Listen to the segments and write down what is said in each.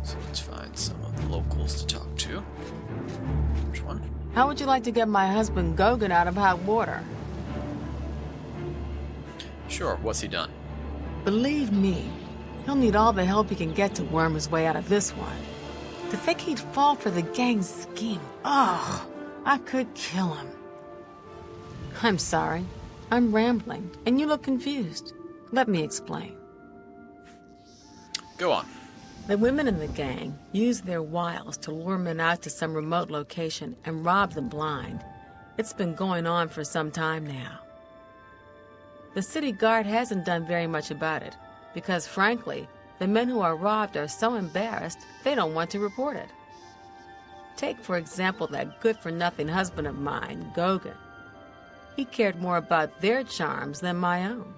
So let's find some of the locals to talk to. Which one? How would you like to get my husband Gogan out of hot water? Sure, what's he done? Believe me, he'll need all the help he can get to worm his way out of this one. To think he'd fall for the gang's scheme. Oh, I could kill him. I'm sorry. I'm rambling, and you look confused. Let me explain. Go on. The women in the gang use their wiles to lure men out to some remote location and rob them blind. It's been going on for some time now. The city guard hasn't done very much about it, because frankly, the men who are robbed are so embarrassed they don't want to report it. Take, for example, that good-for-nothing husband of mine, Gogan. He cared more about their charms than my own.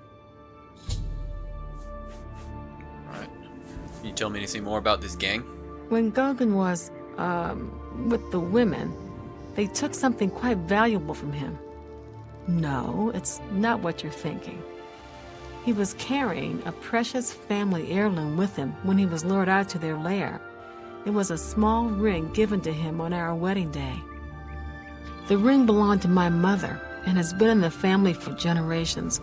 Right. Can you tell me anything more about this gang? When Gogan was, with the women, they took something quite valuable from him. No, it's not what you're thinking. He was carrying a precious family heirloom with him when he was lured out to their lair. It was a small ring given to him on our wedding day. The ring belonged to my mother and has been in the family for generations.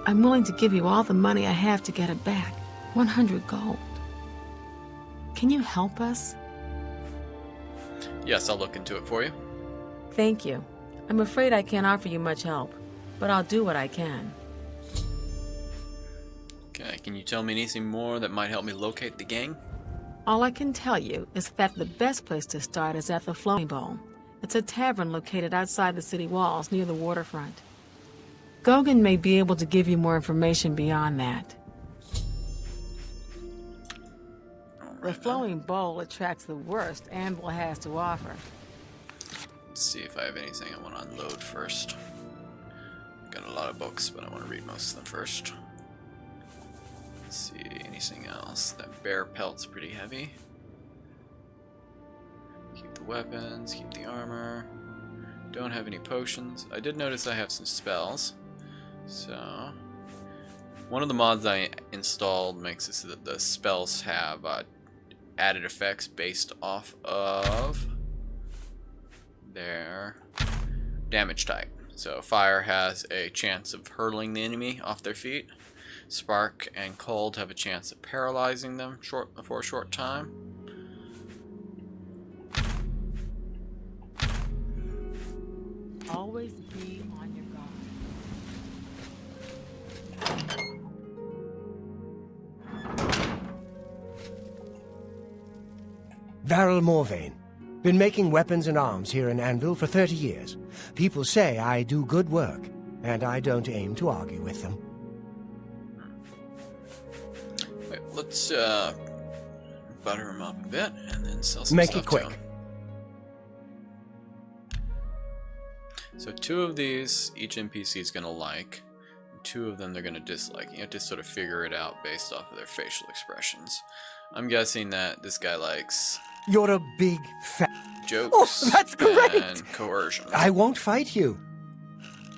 I'm willing to give you all the money I have to get it back. 100 gold. Can you help us? Yes, I'll look into it for you. Thank you. I'm afraid I can't offer you much help, but I'll do what I can. Okay, can you tell me anything more that might help me locate the gang? All I can tell you is that the best place to start is at the Flowing Bowl. It's a tavern located outside the city walls near the waterfront. Gogan may be able to give you more information beyond that. The Flowing Bowl attracts the worst Anvil has to offer. Let's see if I have anything I want to unload first. Got a lot of books, but I want to read most of them first. Let's see, anything else? That bear pelt's pretty heavy. Keep the weapons, keep the armor. Don't have any potions. I did notice I have some spells. So, one of the mods I installed makes it so that the spells have added effects based off of their damage type. So fire has a chance of hurling the enemy off their feet. Spark and cold have a chance of paralyzing them for a short time. Always be on your guard. Varel Morvain. Been making weapons and arms here in Anvil for 30 years. People say I do good work, and I don't aim to argue with them. Wait, let's butter them up a bit and then sell some Make stuff it quick. to them. So 2 of these each NPC is going to like, and 2 of them they're going to dislike. You have to sort of figure it out based off of their facial expressions. I'm guessing that this guy likes You're a big fat... jokes Oh, that's great! and coercion. I won't fight you.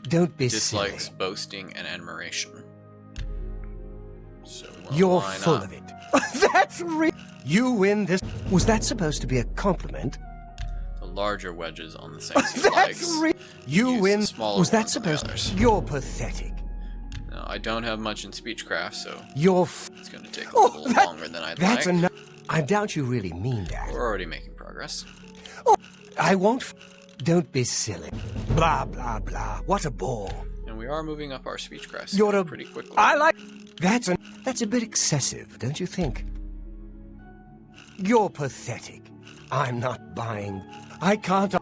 Don't be Dislikes silly. boasting and admiration. So we wanna You're line full up. of it. That's real. You win this. Was that supposed to be a compliment? The larger wedges on the things he That's likes. real. You Use the win. smaller Was that ones on the supposed? others. You're pathetic. No, I don't have much in speechcraft, so You're. it's going to take a Oh, little that- longer than I'd That's like. enough. I doubt you really mean that. We're already making progress. Oh, I won't. Don't be silly. Blah blah blah. What a bore. And we are moving up our speechcraft You're skill a. pretty quickly. I like. That's a bit excessive, don't you think? You're pathetic. I'm not buying. I can't.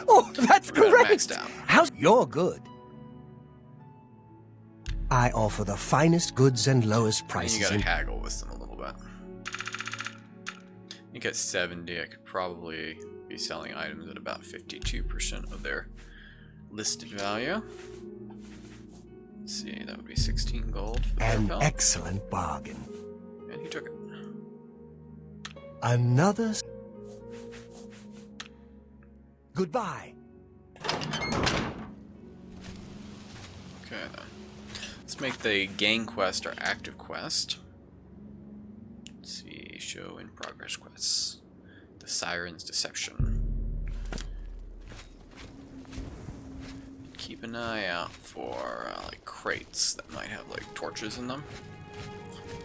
Oh, that's We're great. maxed out. How's you're good? I offer the finest goods and lowest And prices. you gotta in- haggle with them a little bit. I think at 70, I could probably be selling items at about 52% of their listed value. Let's see, that would be 16 gold for the An belt. excellent bargain. And he took it. Another. Goodbye. Okay, then. Let's make the gang quest our active quest. Let's see, Show in progress quests. The Siren's Deception. Keep an eye out for like crates that might have like torches in them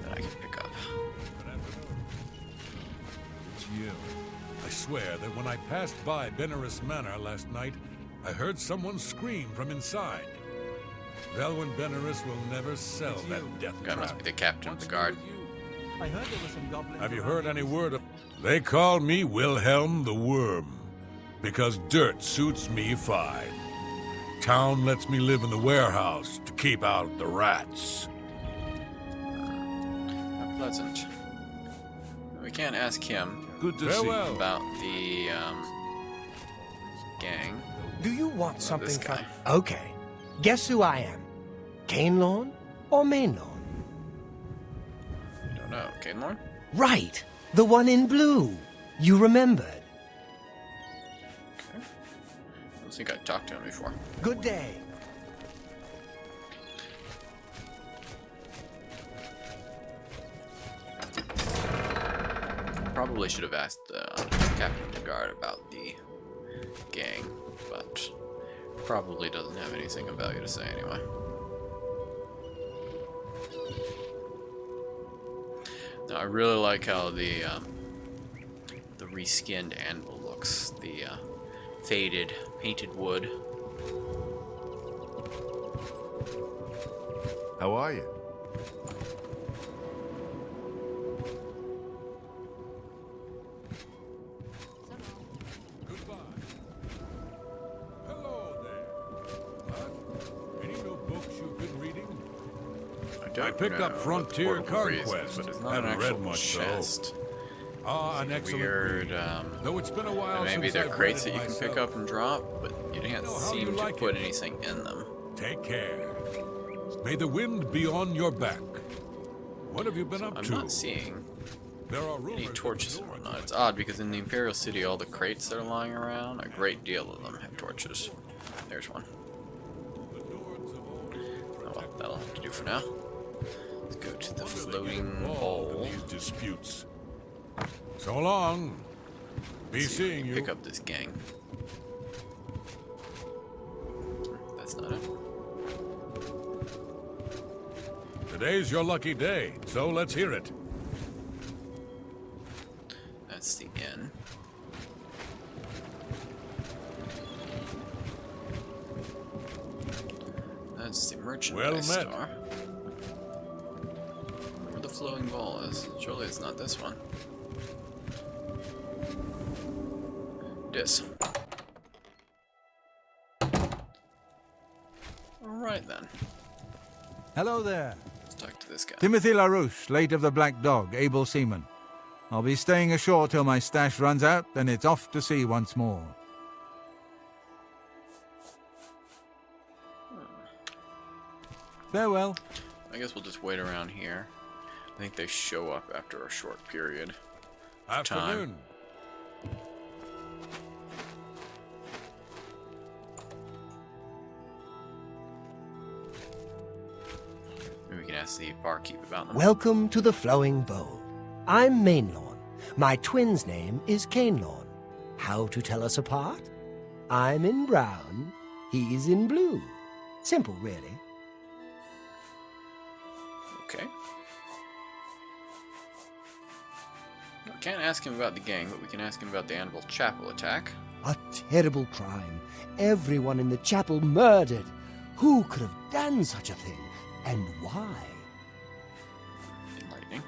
that I can pick up. It's you. I swear that when I passed by Benaris Manor last night, I heard someone scream from inside. Velwyn Benaris will never sell that death Guy must be the captain of the guard. I heard there were some goblins. Have you heard any word of... They call me Wilhelm the Worm, because dirt suits me fine. Town lets me live in the warehouse to keep out the rats. How pleasant. We can't ask him Good to see you. about the gang. Do you want something this guy. Okay. Guess who I am? Cainlawn or Mainlawn? I don't know. Cainlorn? Right. The one in blue. You remembered. Okay. I don't think I talked to him before. Good day. Probably should have asked the captain of the guard about the gang, but probably doesn't have anything of value to say anyway. Now, I really like how the reskinned anvil looks. The faded, painted wood. How are you? Goodbye. Hello there. Huh? Any new books you've been reading? I picked up Frontier Conquest, but it's not haven't an read actual much, though. chest. Ah, an excellent Weird. read. Though it's been a while Maybe since they're I've crates that read you it can pick myself. up and drop, but you can't know how seem you to like put it. anything in them. Take care. May the wind be on your back. What have you been up I'm to? not seeing There are any rumors that torches the and Lords whatnot. are- It's odd because in the Imperial City, all the crates that are lying around, a great deal of them have torches. There's one. the Lords of old Oh well, that'll have to do for now. Let's go to the wonder they get floating involved bowl. in these disputes. So long. Be See if we seeing can you. pick up this gang. That's not it. Today's your lucky day, so let's hear it. That's the inn. That's the merchandise Well met. store. Where the flowing bowl is. Surely it's not this one. It is. Alright then. Hello there. Let's talk to this guy. Timothy LaRouche, late of the Black Dog, able seaman. I'll be staying ashore till my stash runs out, then it's off to sea once more. Farewell. I guess we'll just wait around here. I think they show up after a short period. Afternoon. Maybe we can ask the barkeep about them. Welcome to the Flowing Bowl. I'm Mainlawn. My twin's name is Cainlawn. How to tell us apart? I'm in brown, he's in blue. Simple, really. Okay. We can't ask him about the gang, but we can ask him about the Anvil Chapel attack. A terrible crime. Everyone in the chapel murdered. Who could have done such a thing? And why? Enlightening.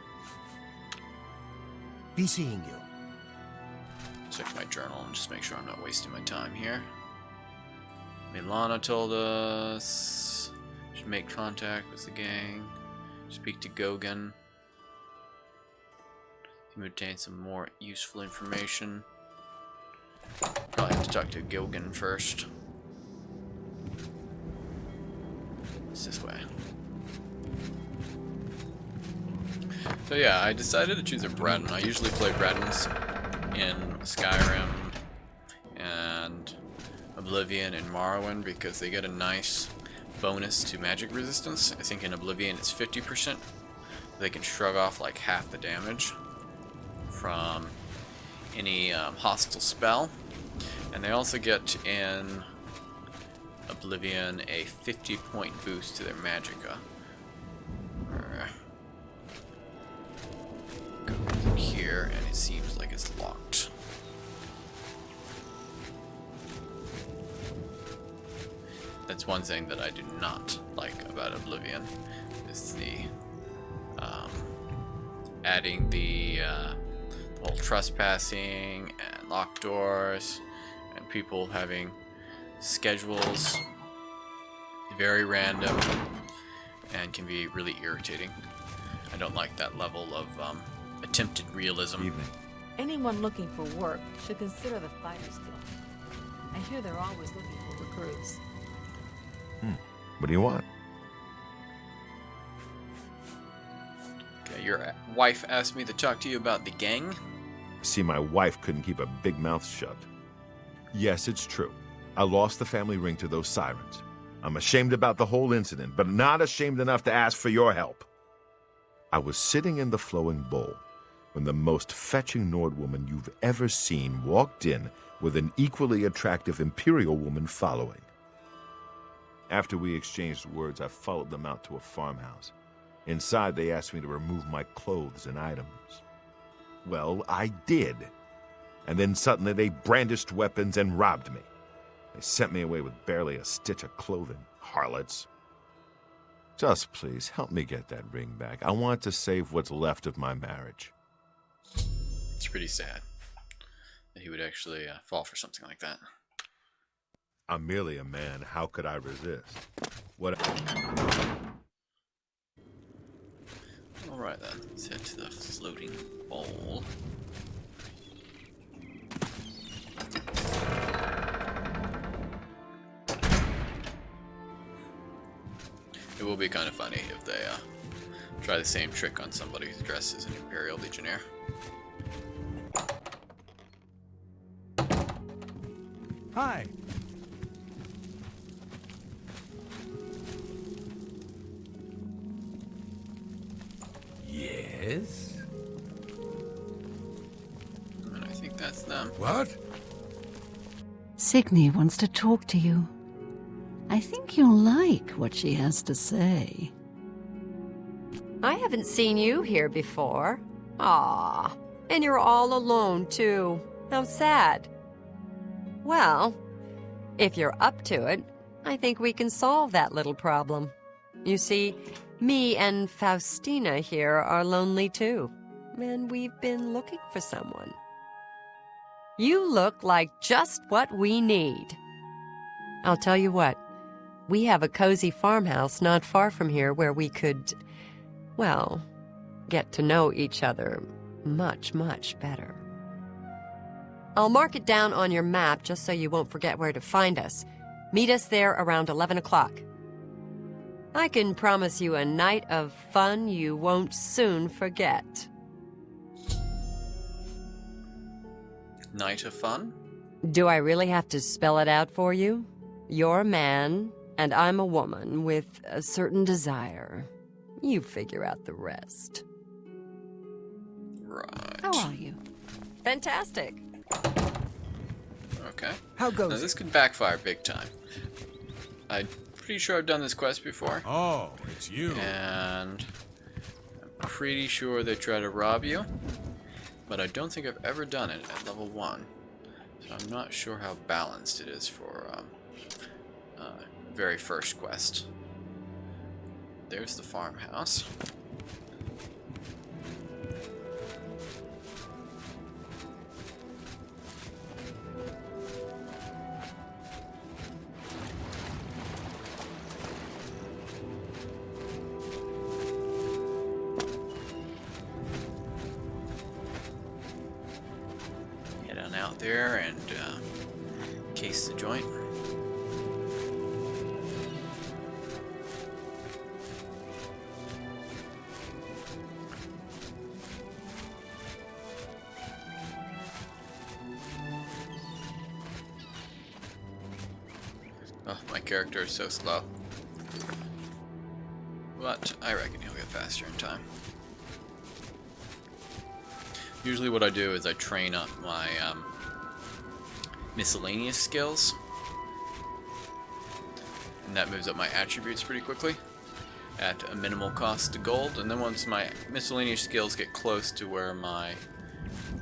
Be seeing you. Check my journal and just make sure I'm not wasting my time here. Milana told us should make contact with the gang. Speak to Gogan. To obtain some more useful information. Probably have to talk to Gogan first. It's this way. So yeah, I decided to choose a Breton. I usually play Bretons in Skyrim and Oblivion and Morrowind because they get a nice bonus to magic resistance. I think in Oblivion it's 50%. They can shrug off like half the damage. from any hostile spell. And they also get in Oblivion a 50-point boost to their magicka. Go here, and it seems like it's locked. That's one thing that I do not like about Oblivion, is the adding the whole trespassing and locked doors, and people having schedules very random and can be really irritating. I don't like that level of attempted realism. Evening. Anyone looking for work should consider the Fighters Guild. I hear they're always looking for recruits. What do you want? Okay, your wife asked me to talk to you about the gang. See, my wife couldn't keep a big mouth shut. Yes, it's true. I lost the family ring to those sirens. I'm ashamed about the whole incident, but not ashamed enough to ask for your help. I was sitting in the flowing bowl when the most fetching Nord woman you've ever seen walked in with an equally attractive Imperial woman following. After we exchanged words, I followed them out to a farmhouse. Inside, they asked me to remove my clothes and items. Well, I did. And then suddenly they brandished weapons and robbed me. They sent me away with barely a stitch of clothing. Harlots. Just please, help me get that ring back. I want to save what's left of my marriage. It's pretty sad that he would actually fall for something like that. I'm merely a man. How could I resist? What? Alright then, let's head to the floating bowl. It will be kind of funny if they try the same trick on somebody who's dressed as an Imperial Legionnaire. Hi. Yes? And I think that's them. What? Signy wants to talk to you. I think you'll like what she has to say. I haven't seen you here before. Ah, and you're all alone, too. How sad. Well, if you're up to it, I think we can solve that little problem. You see, me and Faustina here are lonely, too, and we've been looking for someone. You look like just what we need. I'll tell you what, we have a cozy farmhouse not far from here where we could, well, get to know each other much, much better. I'll mark it down on your map just so you won't forget where to find us. Meet us there around 11 o'clock. I can promise you a night of fun you won't soon forget. Night of fun? Do I really have to spell it out for you? You're a man, and I'm a woman with a certain desire. You figure out the rest. Right. How are you? Fantastic. Okay. How Now goes this it? could backfire big time. I'm pretty sure I've done this quest before. Oh, it's you. And I'm pretty sure they try to rob you. But I don't think I've ever done it at level 1. So I'm not sure how balanced it is for very first quest. There's the farmhouse. Head on out there and case the joint. Oh, my character is so slow. But I reckon he'll get faster in time. Usually what I do is I train up my miscellaneous skills. And that moves up my attributes pretty quickly at a minimal cost to gold. And then once my miscellaneous skills get close to where my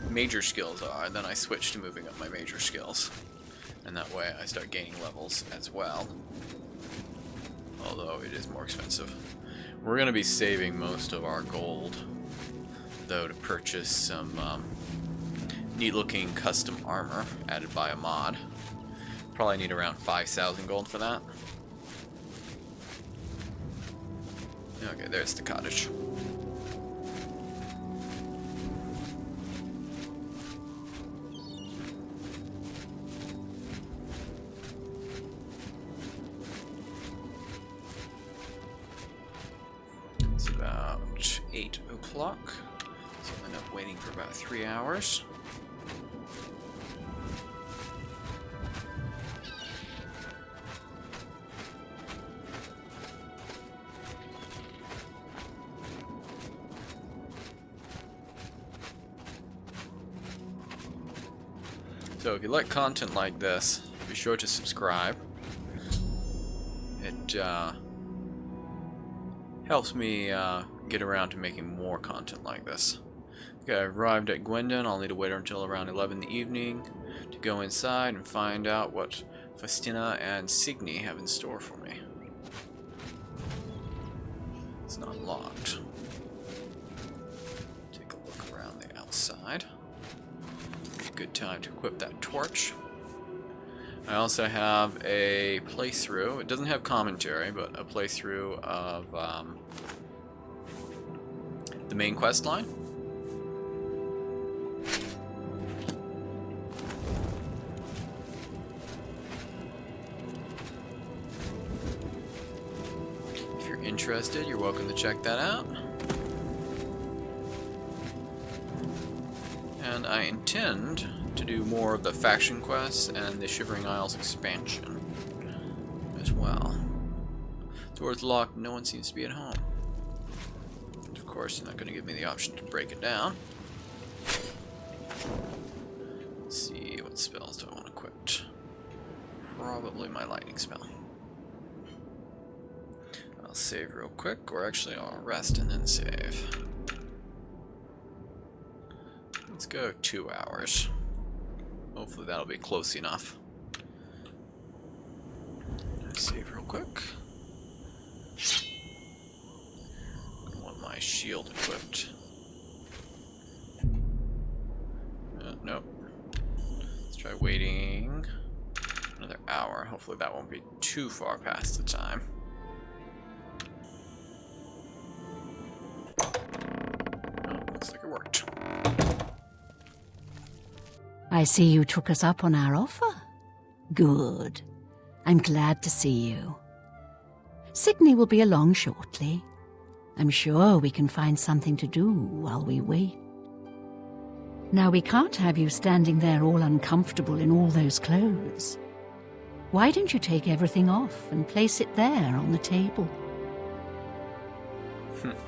major skills are, then I switch to moving up my major skills. And that way I start gaining levels as well. Although it is more expensive. We're going to be saving most of our gold, though, to purchase some neat-looking custom armor added by a mod. Probably need around 5,000 gold for that. Okay, there's the cottage. It's about 8 o'clock, so I'll end up waiting for about 3 hours. So if you like content like this, be sure to subscribe. It helps me get around to making more content like this. Okay, I've arrived at Gwendon. I'll need to wait until around 11 in the evening to go inside and find out what Faustina and Signy have in store for me. It's not locked. Take a look around the outside. Good time to equip that torch. I also have a playthrough. It doesn't have commentary, but a playthrough of the main quest line. If you're interested, you're welcome to check that out. And I intend to do more of the faction quests and the Shivering Isles expansion as well. Door's locked, no one seems to be at home. And of course, you're not going to give me the option to break it down. Let's see, what spells do I want equipped? Probably my lightning spell. I'll save real quick, or actually I'll rest and then save. Let's go 2 hours. Hopefully that'll be close enough. Save real quick. I want my shield equipped. Nope. Let's try waiting another hour. Hopefully that won't be too far past the time. Oh, looks like it worked. I see you took us up on our offer. Good. I'm glad to see you. Signy will be along shortly. I'm sure we can find something to do while we wait. Now, we can't have you standing there all uncomfortable in all those clothes. Why don't you take everything off and place it there on the table?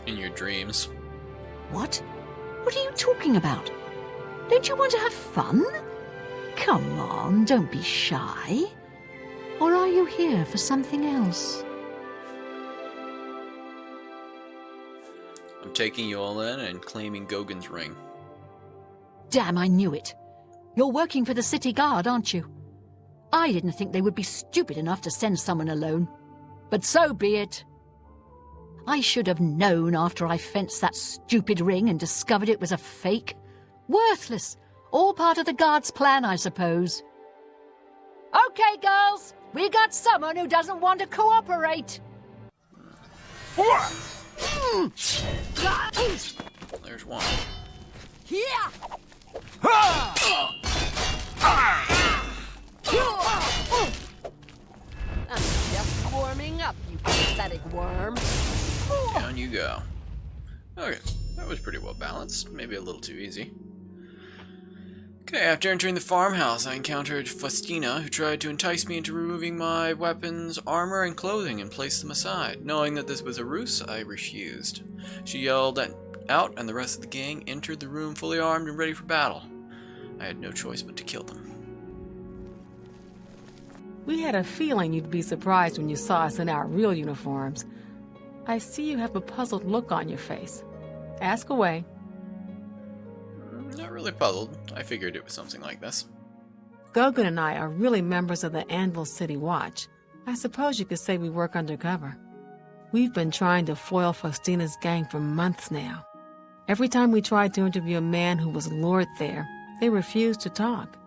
In your dreams. What? What are you talking about? Don't you want to have fun? Come on, don't be shy. Or are you here for something else? I'm taking you all in and claiming Gogan's ring. Damn, I knew it. You're working for the city guard, aren't you? I didn't think they would be stupid enough to send someone alone. But so be it. I should have known after I fenced that stupid ring and discovered it was a fake. Worthless. All part of the guard's plan, I suppose. Okay, girls. We got someone who doesn't want to cooperate. There's one. Yeah. I'm just warming up, you pathetic worm. Down you go. Okay, that was pretty well balanced. Maybe a little too easy. Okay, after entering the farmhouse, I encountered Faustina, who tried to entice me into removing my weapons, armor, and clothing and placed them aside. Knowing that this was a ruse, I refused. She yelled at out, and the rest of the gang entered the room fully armed and ready for battle. I had no choice but to kill them. We had a feeling you'd be surprised when you saw us in our real uniforms. I see you have a puzzled look on your face. Ask away. Not really puzzled. I figured it was something like this. Gogan and I are really members of the Anvil City Watch. I suppose you could say we work undercover. We've been trying to foil Faustina's gang for months now. Every time we tried to interview a man who was lured there, they refused to talk.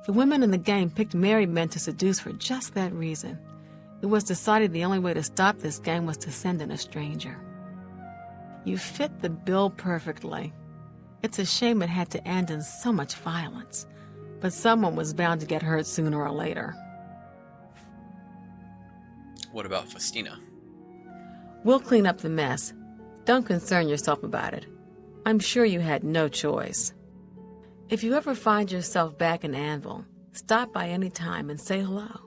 The women in the gang picked married men to seduce for just that reason. It was decided the only way to stop this gang was to send in a stranger. You fit the bill perfectly. It's a shame it had to end in so much violence, but someone was bound to get hurt sooner or later. What about Faustina? We'll clean up the mess. Don't concern yourself about it. I'm sure you had no choice. If you ever find yourself back in Anvil, stop by any time and say hello.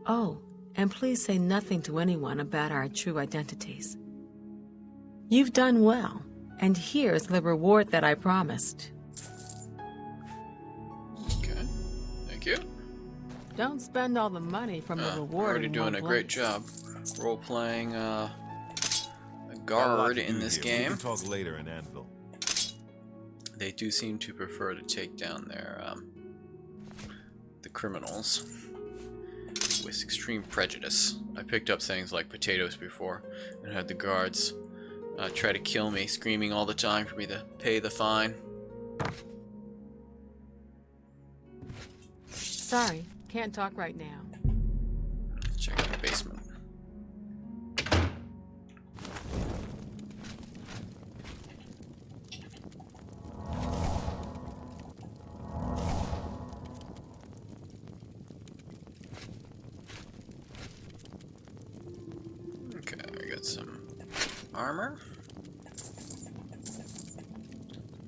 Oh, and please say nothing to anyone about our true identities. You've done well, and here's the reward that I promised. Okay, thank you. Don't spend all the money from the reward. Already doing a great job role-playing a guard in this game. We can talk later in Anvil. They do seem to prefer to take down their the criminals with extreme prejudice. I picked up things like potatoes before and had the guards try to kill me, screaming all the time for me to pay the fine. Sorry, can't talk right now. Check out the basement. Okay, I got some armor,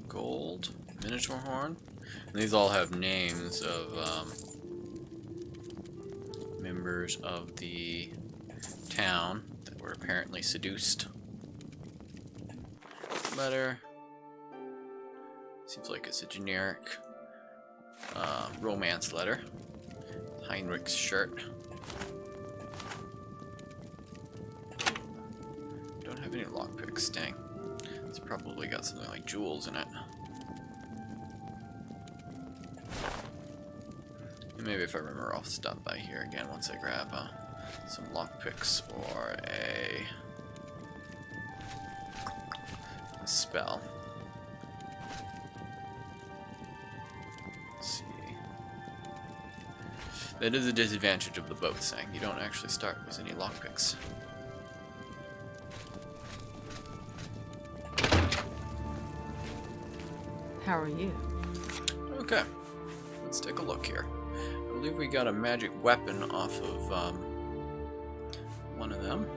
gold, minotaur horn. And these all have names of members of the town that were apparently seduced. Letter. Seems like it's a generic romance letter. Heinrich's shirt. Don't have any lockpicks, dang. It's probably got something like jewels in it. And maybe if I remember, I'll stop by here again once I grab some lockpicks or a spell. Let's see. That is a disadvantage of the boat thing. You don't actually start with any lockpicks. How are you? Okay, let's take a look here. I believe we got a magic weapon off of one of them.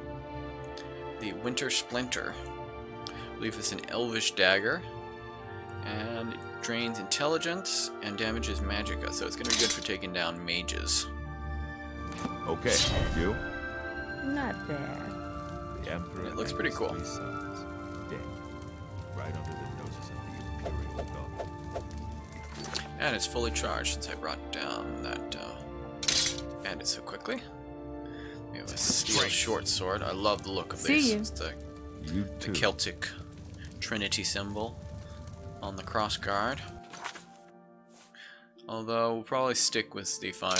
The Winter Splinter. I believe it's an elvish dagger. And it drains intelligence and damages magicka, so it's going to be good for taking down mages. Okay, you? Not bad. The Emperor. It looks pretty cool. and his 3 sons, dead, right under the noses of the Imperial Guard. And it's fully charged since I brought down that bandit so quickly. We have a steel short sword. I love the look of these. It's the Celtic Trinity symbol on the crossguard. Although we'll probably stick with the fine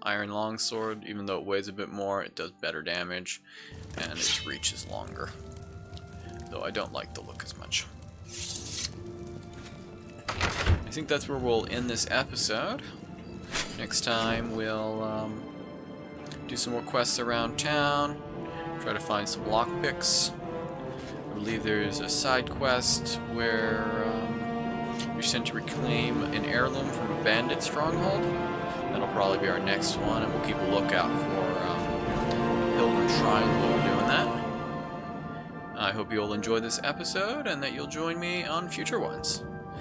iron longsword, even though it weighs a bit more, it does better damage, and its reach is longer. Though I don't like the look as much. I think that's where we'll end this episode. Next time we'll do some more quests around town, try to find some lockpicks. I believe there's a side quest where you're sent to reclaim an heirloom from a bandit stronghold. That'll probably be our next one, and we'll keep a lookout for Pilgrim Shrine while we're doing that. I hope you'll enjoy this episode and that you'll join me on future ones.